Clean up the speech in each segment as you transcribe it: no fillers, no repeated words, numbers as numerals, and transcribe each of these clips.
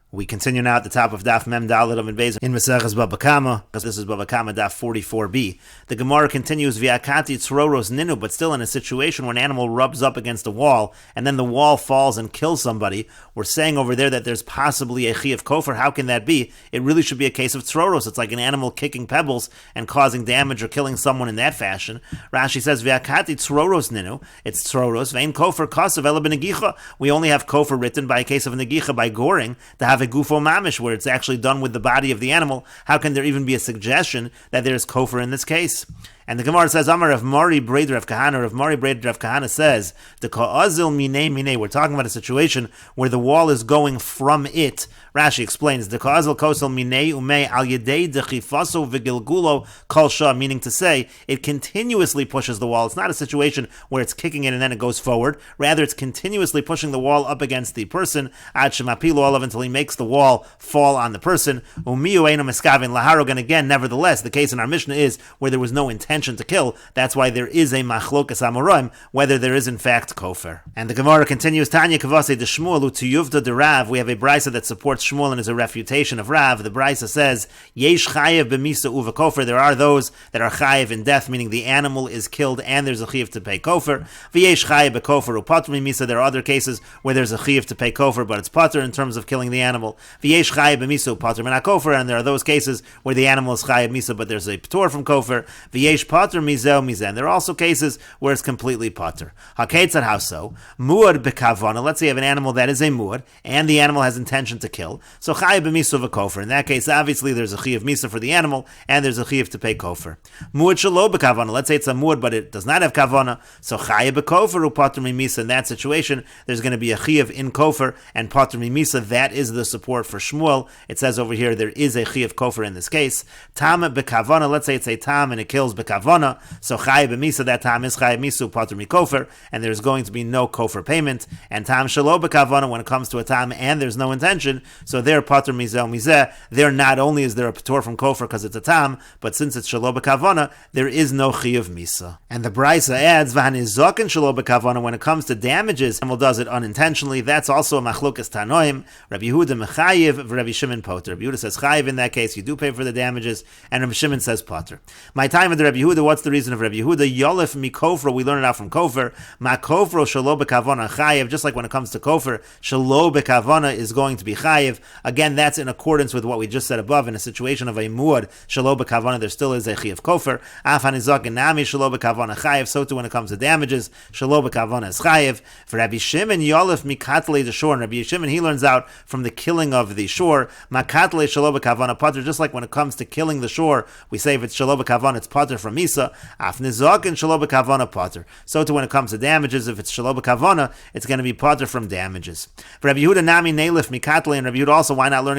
We continue now at the top of Daf Mem Dalet of Beis in Mesechet Bava Kamma. This is Bava Kamma Daf 44b. The Gemara continues V'akati tzroros ninu, but still in a situation where an animal rubs up against a wall and then the wall falls and kills somebody. We're saying over there that there's possibly a chi of kofar. How can that be? It really should be a case of tzroros. It's like an animal kicking pebbles and causing damage or killing someone in that fashion. Rashi says V'akati tzroros ninu. It's tzroros. Vein kofar kasav ela b'negicha. We only have kofar written by a case of negicha by goring to have a gufo mamish, where it's actually done with the body of the animal. How can there even be a suggestion that there is kofar in this case? And the Gemara says, Amar Rav Mari Breder Rav Kahana. Rav Mari Breder Rav Kahana says, the ka'azil minei. We're talking about a situation where the wall is going from it. Rashi explains, the ka'azil kosel minei umei al yedei dechifaso v'gilgulo kol shah, meaning to say, it continuously pushes the wall. It's not a situation where it's kicking it and then it goes forward. Rather, it's continuously pushing the wall up against the person, ad shemapilu olav, until he makes the wall fall on the person. Umiyu eino meskavin laharog. And again, nevertheless, the case in our Mishnah is where there was no intention to kill. That's why there is a machlokas amoraim, whether there is in fact kofar. And the Gemara continues, Tanya kavase de Shmuel utiyuvda de Rav. We have a brisa that supports Shmuel and is a refutation of Rav. The brisa says, Yesh chayev b'misa uva kofar. There are those that are chayev in death, meaning the animal is killed and there's a chayev to pay kofar. V'yesh chayev b'kofar upater mimisa. There are other cases where there's a chayev to pay kofar, but it's pater in terms of killing the animal. V'yesh chayev b'misa upater min kofar. And there are those cases where the animal is chayev misa, but there's a ptor from kofar. V'yesh pater mizeh mizen. There are also cases where it's completely pater. Haketzad, how so? Muad bekavana. Let's say you have an animal that is a muad, and the animal has intention to kill. So chayiv b'misa v'kofar. In that case, obviously there's a chayiv misa for the animal, and there's a chayiv to pay kofar. Muad shelo bekavana. Let's say it's a muad, but it does not have kavana. So chayiv b'kofar upater mimisa. In that situation, there's going to be a chayiv in kofar and pater mimisa. That is the support for Shmuel. It says over here there is a chayiv kofar in this case. Tam bekavana. Let's say it's a tam and it kills bekavana. So chayiv b'misa, that time is chayiv misu pater mikofer, and there's going to be no kofar payment. And tam shelo bekavana, when it comes to a tam and there's no intention, so there pater mizeh mizeh. There not only is there a patur from kofar because it's a tam, but since it's shelo bekavana, there is no chayiv misa. And the brisa adds v'hanizokin shelo bekavana. When it comes to damages, animal does it unintentionally. That's also a machlukas tanoim. Rabbi Yehuda mechayiv, Rabbi Shimon poter. Rabbi Yehuda says chayiv in that case, you do pay for the damages, and Rabbi Shimon says pater. My time with the Rabbi Yehuda. What's the reason of Rabbi Yehuda? Yolef mikofra, we learn it out from kofar. Ma kofro shelo bekavana chayiv. Just like when it comes to kofar, shelo bekavana is going to be chayiv. Again, that's in accordance with what we just said above. In a situation of a muad shelo bekavana, there still is a chayiv kofar. Af hanizak nami shelo bekavana chayiv. So too when it comes to damages, shelo bekavana is chayiv. For Rabbi Shimon, yolef mikatle the shore. And Rabbi Shimon, he learns out from the killing of the shore. Makatle shelo bekavana pater. Just like when it comes to killing the shore, we say if it's shelo bekavana, it's pater from misa. Af nizak and shelo bekavana pater. So too when it comes to damages, if it's shelo bekavana, it's going to be pater from damages. For Rabbi Yehuda nami neilif mikatle, and Rabbi Yehuda also, why not learn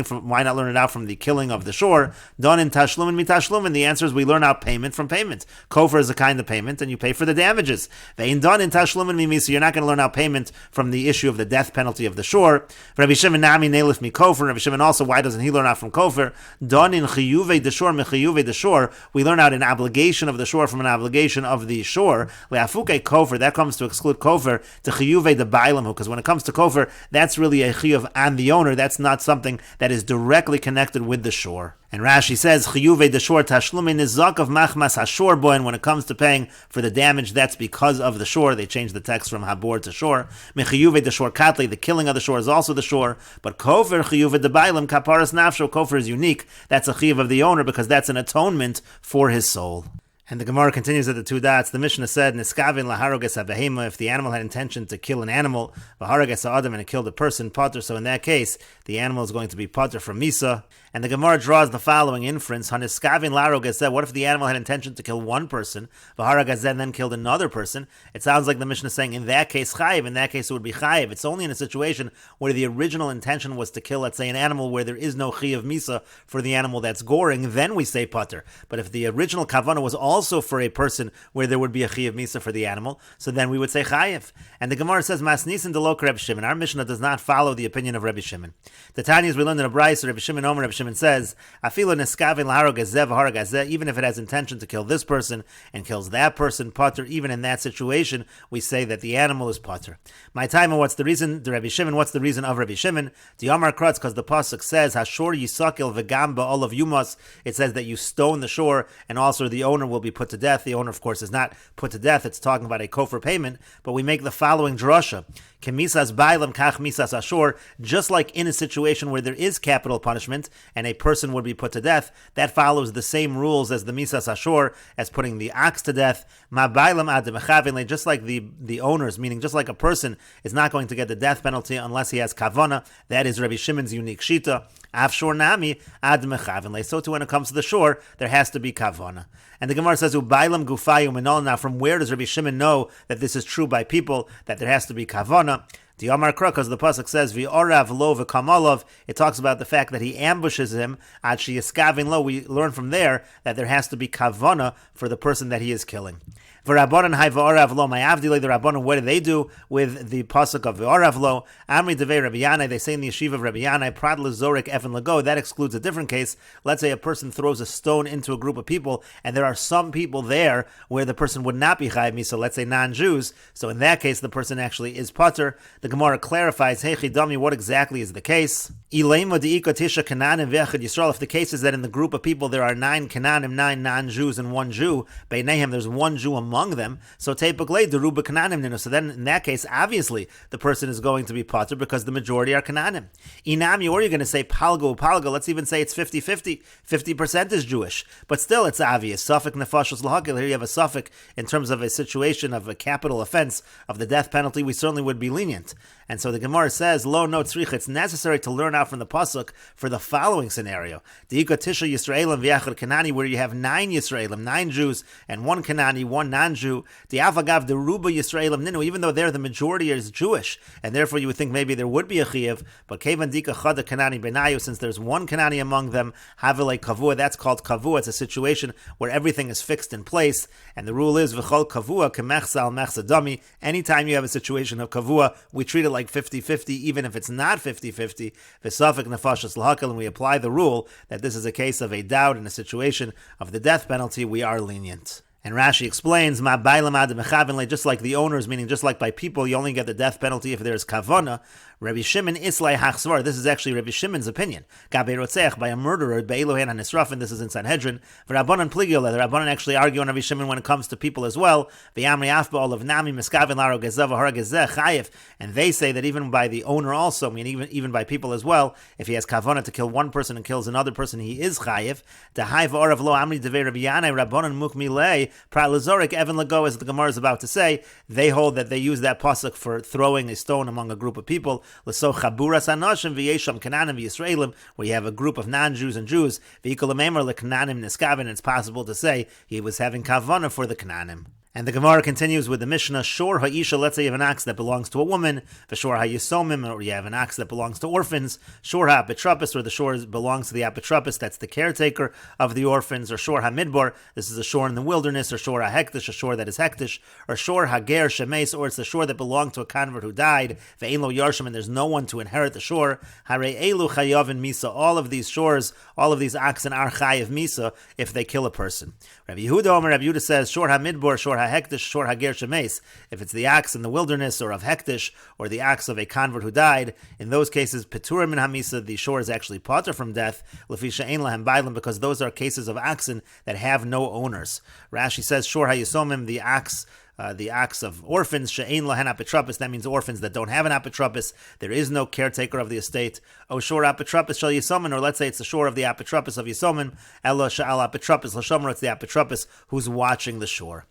it out from the killing of the shore? Done in tashlum and mitashlumin. And the answer is we learn out payment from payment. Kofar is a kind of payment, and you pay for the damages. Vein done in tashlum and mimisa. You're not going to learn out payment from the issue of the death penalty of the shore. For Rabbi Shimon nami neilif mikofar. Rabbi Shimon also, why doesn't he learn out from kofar? Done in chiyuve the shore mechiyuve the shore. We learn out an obligation of the shore from an obligation of the shore. Leafuke kofar, that comes to exclude kofar to chiyuve the bailam, because when it comes to kofar, that's really a chiyuv on the owner. That's not something that is directly connected with the shore. And Rashi says, chiyuve the shore tashlumin nizak of machmas hashor boy. And when it comes to paying for the damage, that's because of the shore. They changed the text from habor to shore. Mechiyuve the shore katli, the killing of the shore is also the shore. But kofar chiyuve the bailam kaparas nafsho. Kofar is unique. That's a chiyuv of the owner because that's an atonement for his soul. And the Gemara continues at the two dots. The Mishnah said, "Niskavin laharoges habehema." If the animal had intention to kill an animal, v'haroges adam, and it killed a person, pater. So in that case, the animal is going to be pater from misa. And the Gemara draws the following inference: Haniskavin laharoges. What if the animal had intention to kill one person, v'haroges and then killed another person? It sounds like the Mishnah is saying, in that case, chayiv. In that case, it would be chayiv. It's only in a situation where the original intention was to kill, let's say, an animal where there is no chayiv misa for the animal that's goring. Then we say pater. But if the original kavana was all also for a person where there would be a Chiyav Misa for the animal, so then we would say Chayiv. And the Gemara says, Mas Nisan de Lok Reb Shimon. Our Mishnah does not follow the opinion of Rebbe Shimon. The Tanya, we learned in a Brayso, Rebbe Shimon Omer, Rebbe Shimon says, Afilo neskavin laharo gazeh v'hara gazeh, even if it has intention to kill this person and kills that person, pater, even in that situation, we say that the animal is pater. My time, what's the reason? The Rebbe Shimon, what's the reason of Rebbe Shimon? The Amar Kratz, because the pasuk says, Hashor yisakil v'gamba olav yumas. It says that you stone the shore, and also the owner will be put to death. The owner, of course, is not put to death. It's talking about a kofar payment, but we make the following drasha. Kemisas bailam kach misas ashor, just like in a situation where there is capital punishment and a person would be put to death, that follows the same rules as the misas ashor, as putting the ox to death. Ma bailam ad mechavin, just like the owners, meaning just like a person is not going to get the death penalty unless he has kavana. That is Rabbi Shimon's unique shita. Afshor nami ad mechavin. So too when it comes to the shore, there has to be kavana. And the Gemara says, Ubailam gufayu minol. Now, from where does Rabbi Shimon know that this is true by people, that there has to be kavana? The Amar Kra, because the pasuk says, V'orav lo v'kamalov, it talks about the fact that he ambushes him, ad sheyiskavin lo. We learn from there that there has to be kavana for the person that he is killing. V'rabbanan hay v'orav lo, my avdilei, the Rabbanan, what do they do with the pasuk of v'orav lo? Amri devei Rabbi Yanai, they say in the yeshiva of Rabbi Yanai, prad lezorik even lago, that excludes a different case. Let's say a person throws a stone into a group of people, and there are some people there where the person would not be chayiv misa, let's say non-Jews, so in that case the person actually is pater. The Gemara clarifies, hey chidami, what exactly is the case? Ilema de'ika tisha kananim ve'echad Yisrael, if the case is that in the group of people there are 9 kananim, 9 non-Jews and 1 Jew, beinayhem, there's 1 Jew among them, so teipuk deruba kananim ninu, so then in that case, obviously, the person is going to be pater because the majority are kananim. Inami, or you're going to say palgo, let's even say it's 50-50, 50% is Jewish, but still it's obvious, suffik nefashos lahakil, here you have a suffik in terms of a situation of a capital offense of the death penalty, we certainly would be lenient. And so the Gemara says, lo no tzrich, it's necessary to learn out from the pasuk for the following scenario. De'ika tisha Yisraelim v'yachar Kanani, where you have 9 Yisraelim, 9 Jews, and 1 Kanani, 1 non-Jew. De'avagav deruba Yisraelim ninu, even though there the majority is Jewish, and therefore you would think maybe there would be a chiyuv, but kevan dika chada Kanani benayu, since there's 1 Kanani among them, havile kavua, that's called kavua, it's a situation where everything is fixed in place, and the rule is v'chol kavua kemechsal mechsadami, anytime you have a situation of kavua, we treat it like 50-50, even if it's not 50-50, v'safik nefashos l'hakal, and we apply the rule that this is a case of a doubt in a situation of the death penalty, we are lenient. And Rashi explains, Ma bailam ad mechavin, just like the owners, meaning just like by people, you only get the death penalty if there is kavana. Rabbi Shimon islay hachsvar. This is actually Rabbi Shimon's opinion. Gabe rotzech, by a murderer, be'elohen hanisrafin. This is in Sanhedrin. V'rabbanan pligiola. The Rabbanan actually argue on Rabbi Shimon when it comes to people as well. V'yamri afba olav nami miskavin laro gezav v'hara gezeh chayev. And they say that even by the owner also, meaning even by people as well, if he has kavana to kill one person and kills another person, he is chayev. Dehai v'orav lo amri devei Rabbi Yanai Rabbanan mukmilei prat lezorik even lago, as the Gemara is about to say. They hold that they use that pasuk for throwing a stone among a group of people. So chaburas anashim v'yesham kananim v'Yisraelim, where you have a group of non-Jews and Jews, v'yikol amemer lekananim niskavin, it's possible to say he was having kavana for the kananim. And the Gemara continues with the Mishnah, Shor ha'isha, let's say you have an ox that belongs to a woman, V'shor ha'yisomim, or you have an ox that belongs to orphans, Shor ha'apetropis, or the shore belongs to the apetropis, that's the caretaker of the orphans, or Shor ha'midbar, this is a shore in the wilderness, or Shor ha'hektish, a shore that is hektish, or Shor ha'ger shemes, or it's the shore that belonged to a convert who died, Ve'ein lo yarshim, and there's no one to inherit the shore, Hare elu chayavin misa, all of these shores, all of these oxen are chayav misa if they kill a person. Rabbi Yehuda says, Shor ha'midbar, Shor ha'hektish, Shor ha'ger shemes, if it's the ox in the wilderness, or of hektish, or the ox of a convert who died, in those cases, peturim min hamisa, the shore is actually pater from death, lefi she'ein lahem bailim, because those are cases of oxen that have no owners. Rashi says, Shor ha'yisomim, the ox of orphans, she'ein lahen apetropis, that means orphans that don't have an apetropis, there is no caretaker of the estate. O shor apetropis shall yisomin, or let's say it's the shore of the apetropis of yisomin, ella sha'al apetropis l'shomer, it's the apetropis who's watching the shore.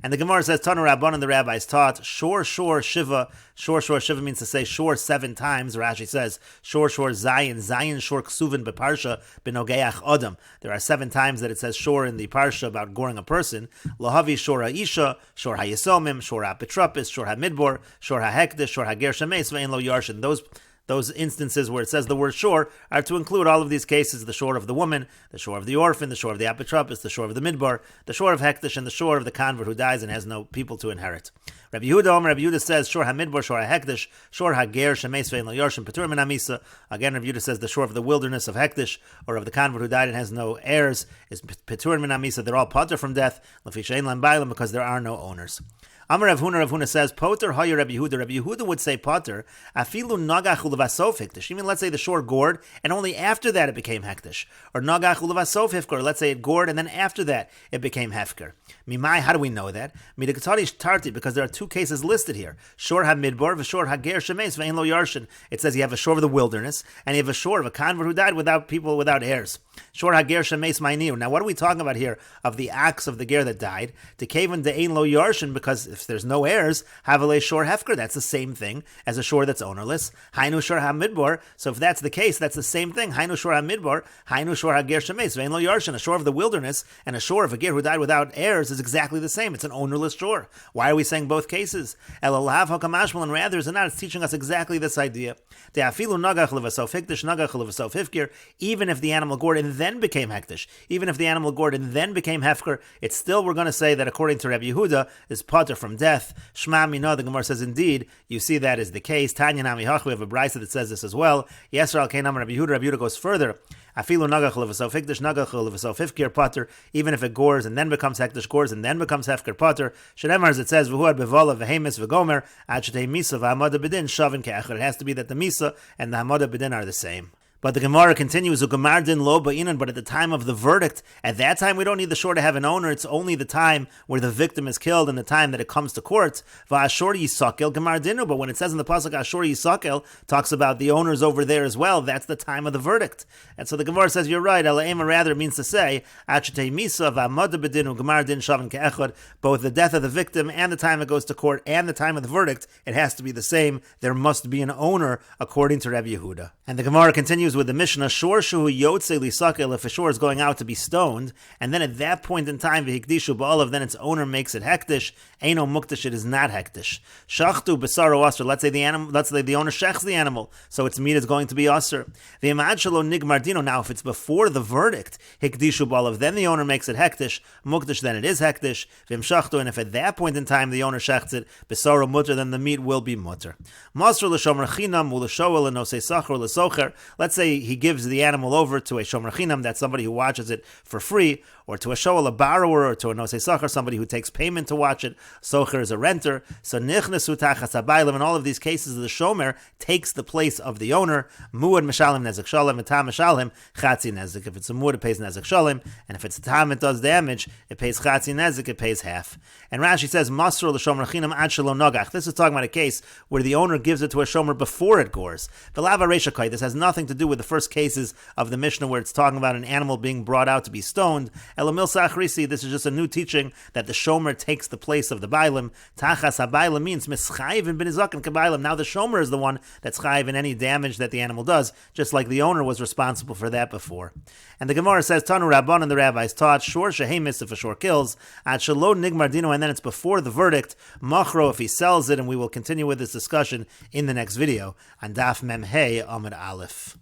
And the Gemara says, Tanu Rabban, and the rabbis taught, Shor Shiva. Shor Shiva means to say shor 7 times. Rashi says, Shor Zayin Shor Ksuvin Beparsha Benogeach Adam. There are 7 times that it says shor in the Parsha about goring a person. Lahavi Shor Ha'isha, Shor Ha'yisomim, Shor Ha'petropis, Shor Ha'midbor, Shor Ha'hekdesh, Shor Ha'ger Shemes, Ve'en Lo Yarshin. those instances where it says the word shore are to include all of these cases: the shore of the woman, the shore of the orphan, the shore of the apotropos, the shore of the midbar, the shore of hektish, and the shore of the convert who dies and has no people to inherit. Rabbi Yehuda says shore ha-midbar, shore ha-hektish, shore ha-ger shemeis ve'en lo yarshim patur min hamisa. Again, Rabbi Yehuda says the shore of the wilderness of hektish, or of the convert who died and has no heirs, is patur min hamisa. They're all patur from death, lefi she'ein lan bailam, because there are no owners. Amar Rav Huna says, Poter Hayer Rabbi Yehuda. Rabbi Yehuda would say Poter, Afilu Nagach Ulevasof Hektish. Even let's say the shore gored, and only after that it became Hektish. Or Nagach Ulevasof Hefker. Let's say it gored, and then after that it became Hefker. Mimai, how do we know that? Midikatarish Tarti, because there are two cases listed here. Shore HaMidbar, V'shore HaGer Shemes, Ve'en Lo Yarshin. It says you have a shore of the wilderness, and you have a shore of a convert who died without people, without heirs. Shore HaGer Shemes Ma'iniu. Now what are we talking about here of the acts of the ger that died? To Kavan De'en Lo Yarshin, because if there's no heirs, Havale Shor Hefker, that's the same thing as a shore that's ownerless. Hainu Shor HaMidbar, so if that's the case, that's the same thing. Hainu Shor HaMidbar, Hainu Shor HaGer Shemes, Ve'en Lo Yarshin, a shore of the wilderness and a shore of a ger who died without heirs is exactly the same. It's an ownerless shore. Why are we saying both cases? Elolav HaKamashmal, and rather is not, it's teaching us exactly this idea. Te'afilu Nagach Levasof Hektish, Nagach Levasof Hifkir, even if the animal gored and then became Hektish, even if the animal gored and then became Hefker, it's still, we're going to say that according to Rabbi Yehuda, is pater from death. Shma Mina, the Gemara says, indeed, you see that is the case. Tanya Nami Hach, we have a brisa that says this as well. Yesra al Kainam Rabbi Yehuda. Rabbi Yehuda goes further. Afilu Nagach Levasof Hektish, Nagach Levasof Hifkir pater, even if it gores and then becomes Hektish, gores and then becomes Hefker pater. Shemar, as it says, V'huad Bevala V'hemis V'gomer, Ad Shetei Misa V'hamada B'din Shavin Ke'echad. It has to be that the Misa and the Hamada B'din are the same. But the Gemara continues, but at the time of the verdict, at that time we don't need the shore to have an owner. It's only the time where the victim is killed and the time that it comes to court. But when it says in the pasuk Ashor Yisakel, talks about the owners over there as well, that's the time of the verdict. And so the Gemara says, you're right, rather it means to say, both the death of the victim and the time it goes to court and the time of the verdict, it has to be the same. There must be an owner according to Rabbi Yehuda. And the Gemara continues with the Mishnah, Shor Shu Yotze Lisakel, if a shore is going out to be stoned, and then at that point in time, V'hikdishu Ba'alav, then its owner makes it hektish, Eino Muktish, it is not hektish. Shachtu Besaro Asr, let's say the owner shechs the animal, so its meat is going to be Asr. V'imad Shalo Nigmardino, now if it's before the verdict, Hikdishu Ba'alav, then the owner makes it hektish, Muktish, then it is hektish, V'im Shachtu, and if at that point in time the owner shechts it, Besaro Mutter, then the meat will be Mutter. Masr L'Shomer Chinam, U'L'Shoel, L'Nosei Sachar, L'Socher, let's say he gives the animal over to a shomer chinam, that's somebody who watches it for free, or to a shoel, a borrower, or to a nosei sachar, somebody who takes payment to watch it. Socher is a renter. So nichnesu tachas habaylim. In all of these cases, the shomer takes the place of the owner. Muad meshalim nezek shalem, etam meshalim chatzi nezek. If it's a muad, it pays nezek shalem, and if it's a tam, it does damage. It pays chatzi nezek. It pays half. And Rashi says masro l'shomer chinam ad shelo nogach. This is talking about a case where the owner gives it to a shomer before it gores. V'lava reishakai. This has nothing to do with the first cases of the Mishnah where it's talking about an animal being brought out to be stoned. Elamil Sachrisi, this is just a new teaching that the shomer takes the place of the bailim. Tachas habaylim means mischayiv and benizakim kabailim. Now the shomer is the one that's chayiv in any damage that the animal does, just like the owner was responsible for that before. And the Gemara says, Tanu Rabban, and the rabbis taught, shor shehemis, if a shor kills, at shalo nigmardino, and then it's before the verdict, machro, if he sells it, and we will continue with this discussion in the next video on Daf Mem Hey Amud Aleph.